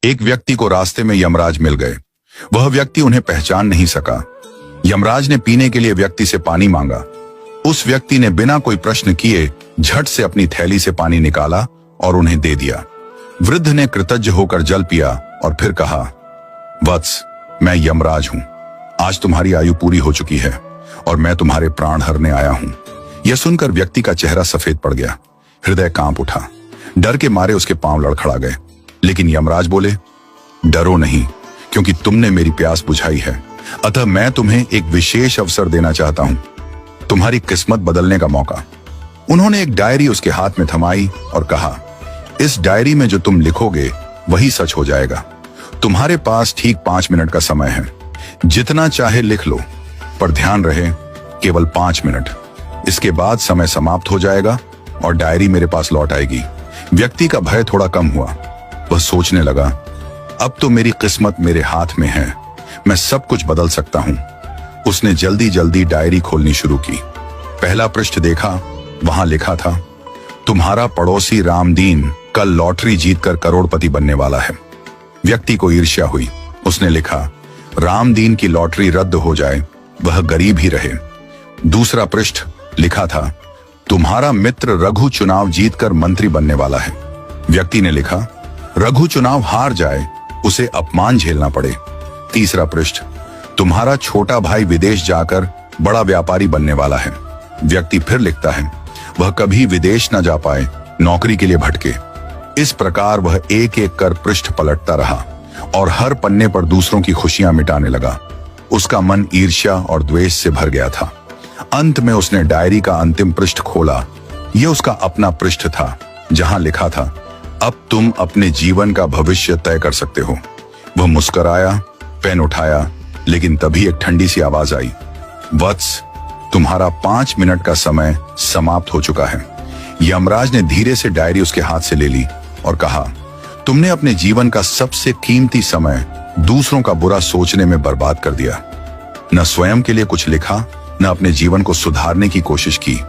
एक व्यक्ति को रास्ते में यमराज मिल गए। वह व्यक्ति उन्हें पहचान नहीं सका। यमराज ने पीने के लिए व्यक्ति से पानी मांगा। उस व्यक्ति ने बिना कोई प्रश्न किए झट से अपनी थैली से पानी निकाला और उन्हें दे दिया। वृद्ध ने कृतज्ञ होकर जल पिया और फिर कहा, वत्स, मैं यमराज हूं। आज तुम्हारी आयु पूरी हो चुकी है और मैं तुम्हारे प्राण हरने आया हूं। यह सुनकर व्यक्ति का चेहरा सफेद पड़ गया। हृदय कांप उठा। डर के मारे उसके पांव लड़खड़ा गए। लेकिन यमराज बोले, डरो नहीं, क्योंकि तुमने मेरी प्यास बुझाई है। अतः मैं तुम्हें एक विशेष अवसर देना चाहता हूं, तुम्हारी किस्मत बदलने का मौका। उन्होंने एक डायरी उसके हाथ में थमाई और कहा, इस डायरी में जो तुम लिखोगे वही सच हो जाएगा। तुम्हारे पास ठीक 5 मिनट का समय है। जितना चाहे लिख लो, पर ध्यान रहे केवल 5 मिनट। इसके बाद समय समाप्त हो जाएगा और डायरी मेरे पास लौट आएगी। व्यक्ति का भय थोड़ा कम हुआ। वह सोचने लगा, अब तो मेरी किस्मत मेरे हाथ में है, मैं सब कुछ बदल सकता हूं। उसने जल्दी जल्दी डायरी खोलनी शुरू की। पहला पृष्ठ देखा। वहां लिखा था, तुम्हारा पड़ोसी रामदीन कल लॉटरी जीतकर करोड़पति बनने वाला है। व्यक्ति को ईर्ष्या हुई। उसने लिखा, रामदीन की लॉटरी रद्द हो जाए, वह गरीब ही रहे। दूसरा पृष्ठ लिखा था, तुम्हारा मित्र रघु चुनाव जीतकर मंत्री बनने वाला है। व्यक्ति ने लिखा, रघु चुनाव हार जाए, उसे अपमान झेलना पड़े। तीसरा पृष्ठ, तुम्हारा छोटा भाई विदेश जाकर बड़ा व्यापारी बनने वाला है। व्यक्ति फिर लिखता है, वह कभी विदेश न जा पाए, नौकरी के लिए भटके। इस प्रकार वह एक एक कर पृष्ठ पलटता रहा और हर पन्ने पर दूसरों की खुशियां मिटाने लगा। उसका मन ईर्ष्या और द्वेष से भर गया था। अंत में उसने डायरी का अंतिम पृष्ठ खोला। यह उसका अपना पृष्ठ था, जहां लिखा था, अब तुम अपने जीवन का भविष्य तय कर सकते हो। वह मुस्कुराया, पेन उठाया, लेकिन तभी एक ठंडी सी आवाज आई, वत्स, तुम्हारा 5 मिनट का समय समाप्त हो चुका है। यमराज ने धीरे से डायरी उसके हाथ से ले ली और कहा, तुमने अपने जीवन का सबसे कीमती समय दूसरों का बुरा सोचने में बर्बाद कर दिया। न स्वयं के लिए कुछ लिखा, न अपने जीवन को सुधारने की कोशिश की।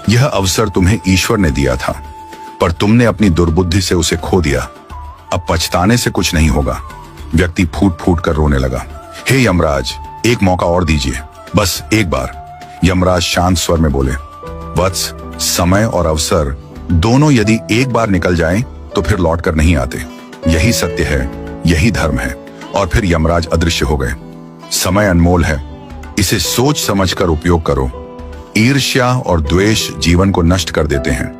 यह अवसर तुम्हें ईश्वर ने दिया था, पर तुमने अपनी दुर्बुद्धि से उसे खो दिया। अब पछताने से कुछ नहीं होगा। व्यक्ति फूट फूट कर रोने लगा। हे यमराज, एक मौका और दीजिए, बस एक बार। यमराज शांत स्वर में बोले, वत्स, समय और अवसर दोनों यदि एक बार निकल जाएं, तो फिर लौट कर नहीं आते। यही सत्य है, यही धर्म है। और फिर यमराज अदृश्य हो गए। समय अनमोल है, इसे सोच समझकर उपयोग करो। ईर्ष्या और द्वेष जीवन को नष्ट कर देते हैं।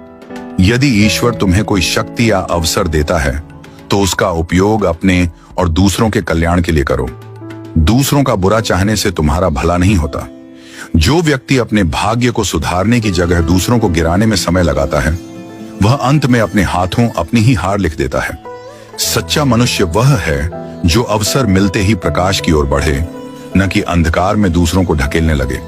यदि ईश्वर तुम्हें कोई शक्ति या अवसर देता है, तो उसका उपयोग अपने और दूसरों के कल्याण के लिए करो। दूसरों का बुरा चाहने से तुम्हारा भला नहीं होता। जो व्यक्ति अपने भाग्य को सुधारने की जगह दूसरों को गिराने में समय लगाता है, वह अंत में अपने हाथों अपनी ही हार लिख देता है। सच्चा मनुष्य वह है जो अवसर मिलते ही प्रकाश की ओर बढ़े, न कि अंधकार में दूसरों को ढकेलने लगे।